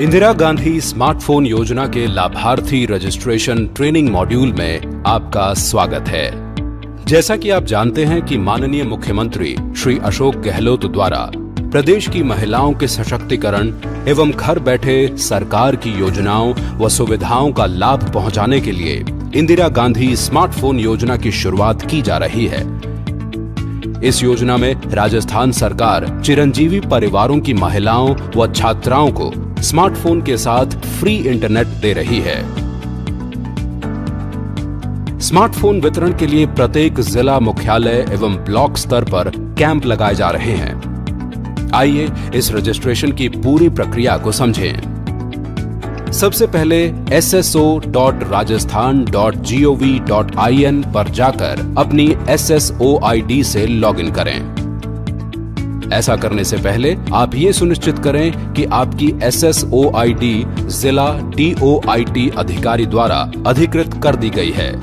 Indira Gandhi smartphone योजना के लाभार्थी रजिस्ट्रेशन ट्रेनिंग मॉड्यूल में आपका स्वागत है। जैसा कि आप जानते हैं कि माननीय मुख्यमंत्री श्री अशोक गहलोत द्वारा प्रदेश की महिलाओं के सशक्तिकरण एवं घर बैठे सरकार की योजनाओं व सुविधाओं का लाभ पहुंचाने के लिए इंदिरा गांधी स्मार्टफोन योजना की शुरुआत की जा रही है। इस योजना में राजस्थान सरकार चिरंजीवी परिवारों की महिलाओं व छात्राओं को स्मार्टफोन के साथ फ्री इंटरनेट दे रही है। स्मार्टफोन वितरण के लिए प्रत्येक जिला मुख्यालय एवं ब्लॉक स्तर पर कैंप लगाए जा रहे हैं। आइए इस रजिस्ट्रेशन की पूरी प्रक्रिया को समझें। सबसे पहले sso.rajasthan.gov.in पर जाकर अपनी SSO ID से लॉगिन करें। ऐसा करने से पहले आप ये सुनिश्चित करें कि आपकी SSO ID जिला DOIT अधिकारी द्वारा अधिकृत कर दी गई है।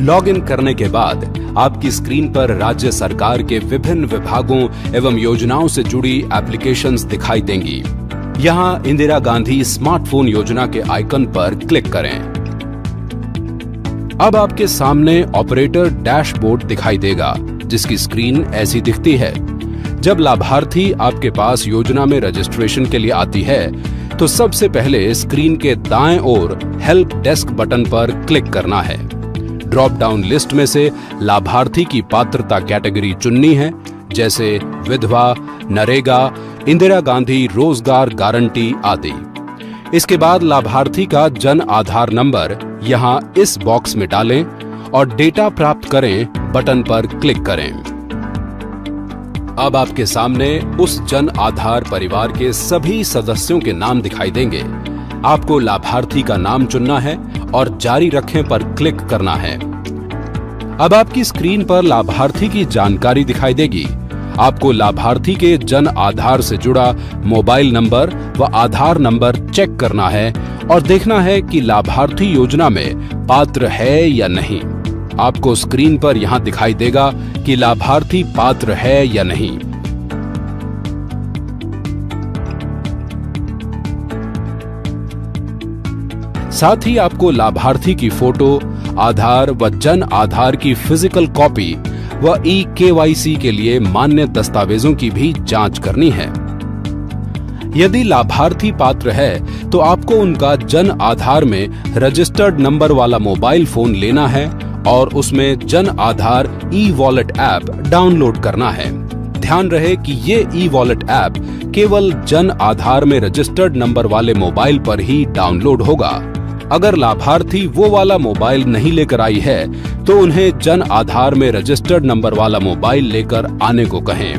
लॉगिन करने के बाद आपकी स्क्रीन पर राज्य सरकार के विभिन्न विभागों एवं योजनाओं से जुड़ी एप्लीकेशंस दिखाई देंगी। यहां इंदिरा गांधी स्मार्टफोन योजना के आइकन पर क्लिक करें। अब आपके सामने ऑपरेटर डैशबोर्ड दिखाई देगा, जिसकी स्क्रीन ऐसी दिखती है। जब लाभार्थी आपके पास योजना में रजिस्ट्रेशन के लिए आती है, तो सबसे पहले स्क्रीन के दाएं ओर हेल्प डेस्क बटन पर क्लिक करना है। ड्रॉप डाउन लिस्ट में से लाभार्थी की पात्रता कैटेगरी चुननी है, जैसे विधवा, नरेगा, इंदिरा गांधी रोजगार गारंटी आदि। इसके बाद लाभार्थी का जन आधार नंबर यहां इस बॉक्स में डालें और डेटा प्राप्त करें बटन पर क्लिक करें। अब आपके सामने उस जन आधार परिवार के सभी सदस्यों के नाम दिखाई देंगे। आपको लाभार्थी का नाम चुनना है और जारी रखें पर क्लिक करना है। अब आपकी स्क्रीन पर लाभार्थी की जानकारी दिखाई देगी। आपको लाभार्थी के जन आधार से जुड़ा मोबाइल नंबर व आधार नंबर चेक करना है और देखना है कि लाभार्थी योजना में पात्र है या नहीं। आपको स्क्रीन पर यहां दिखाई देगा कि लाभार्थी पात्र है या नहीं। साथ ही आपको लाभार्थी की फोटो, आधार व जन आधार की फिजिकल कॉपी व eKYC के लिए मान्य दस्तावेजों की भी जांच करनी है। यदि लाभार्थी पात्र है तो आपको उनका जन आधार में रजिस्टर्ड नंबर वाला मोबाइल फोन लेना है और उसमें Jan Aadhaar e-wallet app download करना है। ध्यान रहे कि ये ई-वॉलेट ऐप केवल जन आधार में रजिस्टर्ड नंबर वाले मोबाइल पर ही डाउनलोड होगा। अगर लाभार्थी वो वाला मोबाइल नहीं लेकर आई है तो उन्हें जन आधार में रजिस्टर्ड नंबर वाला मोबाइल लेकर आने को कहें।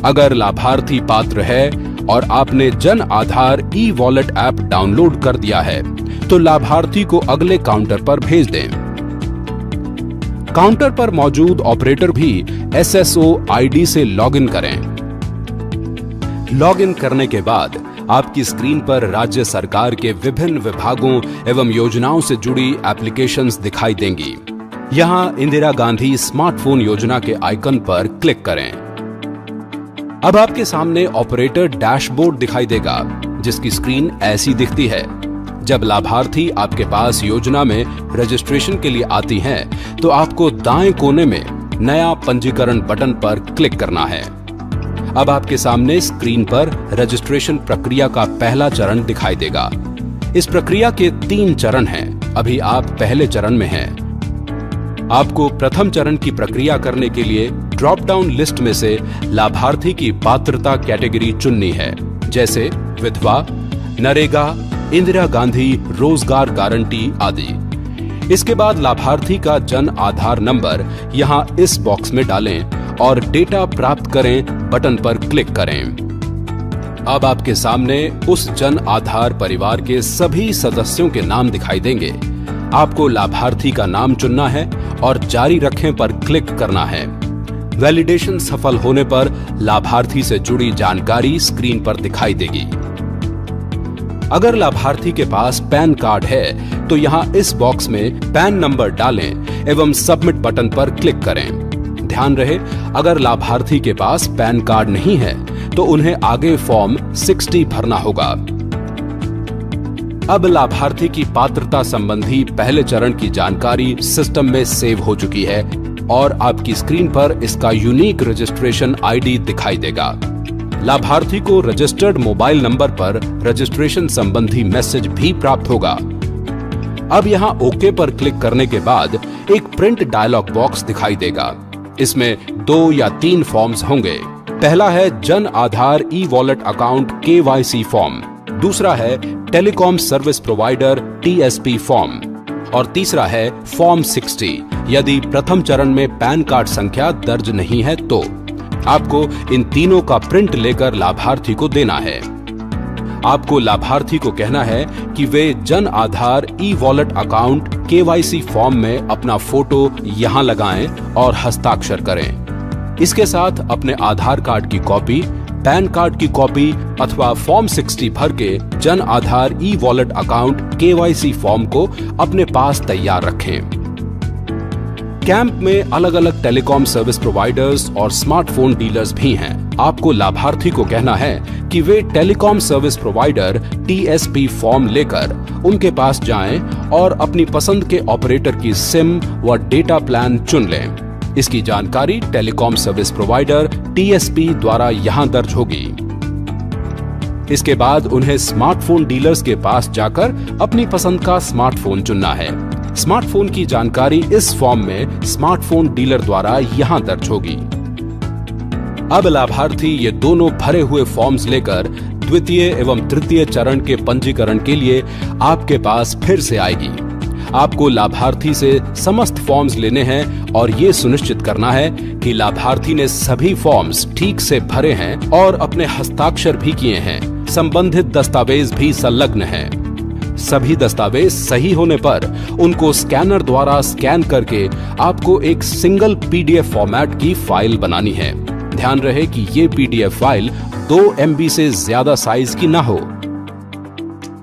अगर लाभार्थी पात्र है और आपने Jan Aadhaar e-wallet app download कर दिया है तो लाभार्थी को अगले काउंटर पर भेज दें। काउंटर पर मौजूद ऑपरेटर भी SSO ID से लॉगिन करें। लॉगिन करने के बाद आपकी स्क्रीन पर राज्य सरकार के विभिन्न विभागों एवं योजनाओं से जुड़ी एप्लीकेशंस दिखाई देंगी। यहां इंदिरा गांधी स्मार्टफोन योजना के आइकन पर क्लिक करें। अब आपके सामने ऑपरेटर डैशबोर्ड दिखाई देगा, जिसकी स्क्रीन ऐसी दिखती है। जब लाभार्थी आपके पास योजना में रजिस्ट्रेशन के लिए आती हैं, तो आपको दाएं कोने में नया पंजीकरण बटन पर क्लिक करना है। अब आपके सामने स्क्रीन पर रजिस्ट्रेशन प्रक्रिया का पहला चरण दिखाई देगा। इस प्रक्रिया के 3 चरण हैं। अभी आप पहले चरण में हैं। आपको प्रथम चरण की प्रक्रिया करने के लिए ड्रॉप डाउन लिस्ट में से लाभार्थी की पात्रता कैटेगरी चुननी है, जैसे विधवा, नरेगा, इंदिरा गांधी रोजगार गारंटी आदि। इसके बाद लाभार्थी का जन आधार नंबर यहां इस बॉक्स में डालें और डेटा प्राप्त करें बटन पर क्लिक करें। अब आपके सामने उस जन आधार परिवार के सभी सदस्यों के नाम दिखाई देंगे। आपको लाभार्थी का नाम चुनना है और जारी रखें पर क्लिक करना है। वैलिडेशन सफल होने पर लाभार्थी से जुड़ी जानकारी स्क्रीन पर दिखाई देगी। अगर लाभार्थी के पास पैन कार्ड है तो यहां इस बॉक्स में पैन नंबर डालें एवं सबमिट बटन पर क्लिक करें। ध्यान रहे, अगर लाभार्थी के पास पैन कार्ड नहीं है तो उन्हें आगे फॉर्म 60 भरना होगा। अब लाभार्थी की पात्रता संबंधी पहले चरण की जानकारी सिस्टम में सेव हो चुकी है और आपकी स्क्रीन पर इसका यूनिक रजिस्ट्रेशन आईडी दिखाई देगा। लाभार्थी को रजिस्टर्ड मोबाइल नंबर पर रजिस्ट्रेशन संबंधी मैसेज भी प्राप्त होगा। अब यहां ओके पर क्लिक करने के बाद एक प्रिंट डायलॉग बॉक्स दिखाई देगा। इसमें 2 या 3 फॉर्म्स होंगे। पहला है Jan Aadhaar e wallet account KYC form, दूसरा है telecom service provider TSP form और तीसरा है फॉर्म 60 यदि प्रथम चरण में पैन कार्ड संख्या दर्ज नहीं है तो। आपको इन तीनों का प्रिंट लेकर लाभार्थी को देना है। आपको लाभार्थी को कहना है कि वे Jan Aadhaar e wallet account KYC form में अपना फोटो यहां लगाएं और हस्ताक्षर करें। इसके साथ अपने आधार कार्ड की कॉपी, पैन कार्ड की कॉपी अथवा फॉर्म 60 भर के Jan Aadhaar e wallet account KYC form को अपने पास तैयार रखें। कैंप में अलग अलग टेलीकॉम सर्विस प्रोवाइडर्स और स्मार्टफोन डीलर्स भी हैं। आपको लाभार्थी को कहना है कि वे telecom service provider TSP form लेकर उनके पास जाएं और अपनी पसंद के ऑपरेटर की सिम व डेटा प्लान चुन लें। इसकी जानकारी टेलीकॉम सर्विस प्रोवाइडर TSP द्वारा यहां दर्ज होगी। इसके बाद उन्हें स्मार्टफोन डीलर्स के पास जाकर अपनी पसंद का स्मार्टफोन चुनना है। स्मार्टफोन की जानकारी इस फॉर्म में स्मार्टफोन डीलर द्वारा यहां दर्ज होगी। अब लाभार्थी ये दोनों भरे हुए फॉर्म्स लेकर द्वितीय एवं तृतीय चरण के पंजीकरण के लिए आपके पास फिर से आएगी। आपको लाभार्थी से समस्त फॉर्म्स लेने हैं और ये सुनिश्चित करना है कि लाभार्थी ने सभी फॉर्म्स ठीक से भरे हैं और अपने हस्ताक्षर भी किए हैं। संबंधित दस्तावेज भी संलग्न हैं। सभी दस्तावेज सही होने पर उनको स्कैनर द्वारा स्कैन करके आपको एक सिंगल PDF फॉर्मेट की फाइल बनानी है। ध्यान रहे कि ये PDF फाइल 2 MB से ज्यादा साइज की ना हो।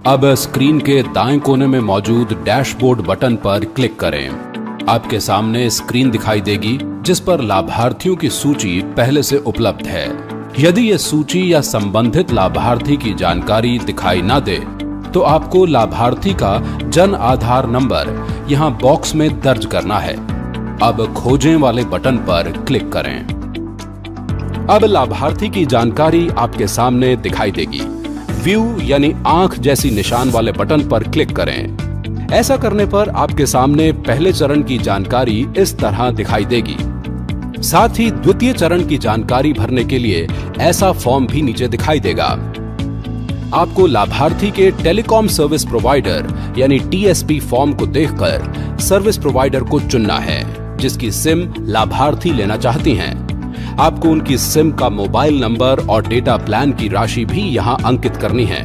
अब स्क्रीन के दाएं कोने में मौजूद डैशबोर्ड बटन पर क्लिक करें। आपके सामने स्क्रीन दिखाई देगी जिस पर लाभार्थियों की सूची पहले से उपलब्ध है। यदि यह सूची या संबंधित लाभार्थी की जानकारी दिखाई ना दे तो आपको लाभार्थी का जन आधार नंबर यहां बॉक्स में दर्ज करना है। अब खोजें वाले बटन पर क्लिक करें। अब लाभार्थी की जानकारी आपके सामने दिखाई देगी। व्यू यानी आंख जैसी निशान वाले बटन पर क्लिक करें। ऐसा करने पर आपके सामने पहले चरण की जानकारी इस तरह दिखाई देगी। साथ ही द्वितीय चरण की जानकारी भरने के लिए ऐसा फॉर्म भी नीचे दिखाई देगा। आपको लाभार्थी के टेलीकॉम सर्विस प्रोवाइडर यानी TSP फॉर्म को देखकर सर्विस प्रोवाइडर को चुनना है जिसकी सिम लाभार्थी लेना चाहती हैं। आपको उनकी सिम का मोबाइल नंबर और डेटा प्लान की राशि भी यहां अंकित करनी है।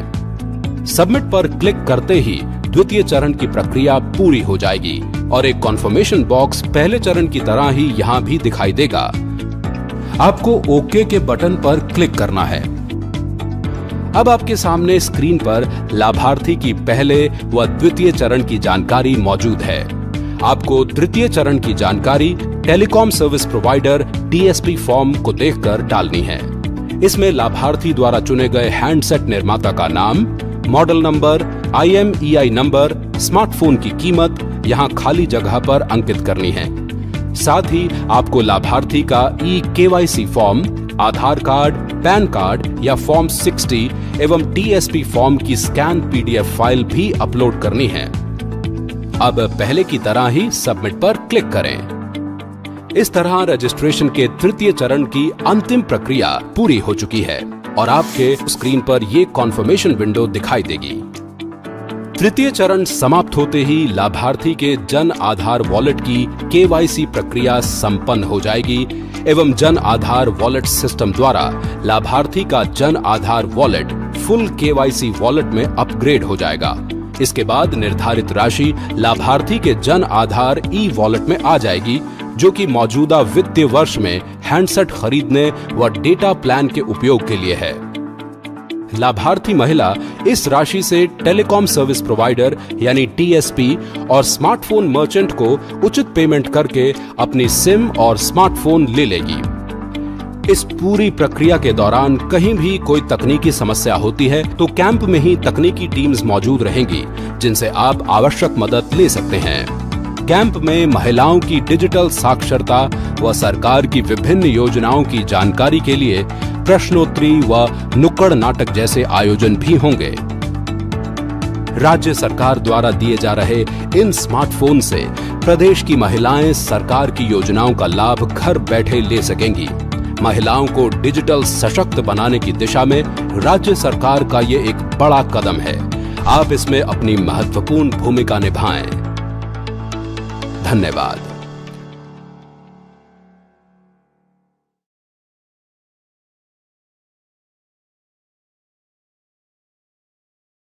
सबमिट पर क्लिक करते ही द्वितीय चरण की प्रक्रिया पूरी हो जाएगी और एक कॉन्फर्मेशन बॉक्स पहले चरण की तरह ही यहां भी दिखाई देगा। आपको ओके के बटन पर क्लिक करना है। अब आपके सामने स्क्रीन पर लाभार्थी की पहले व द्वितीय चरण की जानकारी मौजूद है। आपको तृतीय चरण की जानकारी telecom service provider TSP form को देखकर डालनी है। इसमें लाभार्थी द्वारा चुने गए हैंडसेट निर्माता का नाम, model number, IMEI number, smartphone की कीमत यहां खाली जगह पर अंकित करनी है। साथ ही आपको लाभार्थी का eKYC फॉर्म, आधार कार्ड, पैन कार्ड या फॉर्म 60 एवं TSP फॉर्म की स्कैन PDF फाइल भी अपलोड करनी है। अब पहले की तरह ही सबमिट पर क्लिक करें। इस तरह रजिस्ट्रेशन के तृतीय चरण की अंतिम प्रक्रिया पूरी हो चुकी है और आपके स्क्रीन पर ये कॉन्फर्मेशन विंडो दिखाई देगी। तृतीय चरण समाप्त होते ही लाभार्थी के जन आधार वॉलेट की KYC प्रक्रिया संपन्न हो जाएगी एवं जन आधार वॉलेट सिस्टम द्वारा लाभार्थी का Jan Aadhaar wallet full KYC wallet में अपग्रेड हो जाएगा। इसके बाद निर्धारित राशि लाभार्थी के जन आधार ई वॉलेट में आ जाएगी, जो कि मौजूदा वित्तीय वर्ष में हैंडसेट खरीदने व डेटा प्लान के उपयोग के लिए है। लाभार्थी महिला इस राशि से टेलीकॉम सर्विस प्रोवाइडर यानी TSP और स्मार्टफोन मर्चेंट को उचित पेमेंट करके अपनी सिम और स्मार्टफोन ले लेगी। इस पूरी प्रक्रिया के दौरान कहीं भी कोई तकनीकी समस्या होती है तो कैंप में ही तकनीकी टीम्स मौजूद रहेंगी, जिनसे आप आवश्यक मदद ले सकते हैं। कैंप में महिलाओं की डिजिटल साक्षरता व सरकार की विभिन्न योजनाओं की जानकारी के लिए प्रश्नोत्तरी व नुक्कड़ नाटक जैसे आयोजन भी होंगे। राज्य सरकार द्वारा दिए जा रहे इन स्मार्टफोन से प्रदेश की महिलाएं सरकार की योजनाओं का लाभ घर बैठे ले सकेंगी। महिलाओं को डिजिटल सशक्त बनाने की दिशा में राज्य सरकार का ये एक बड़ा कदम है। आप इसमें अपनी महत्वपूर्ण भूमिका निभाएं। धन्यवाद।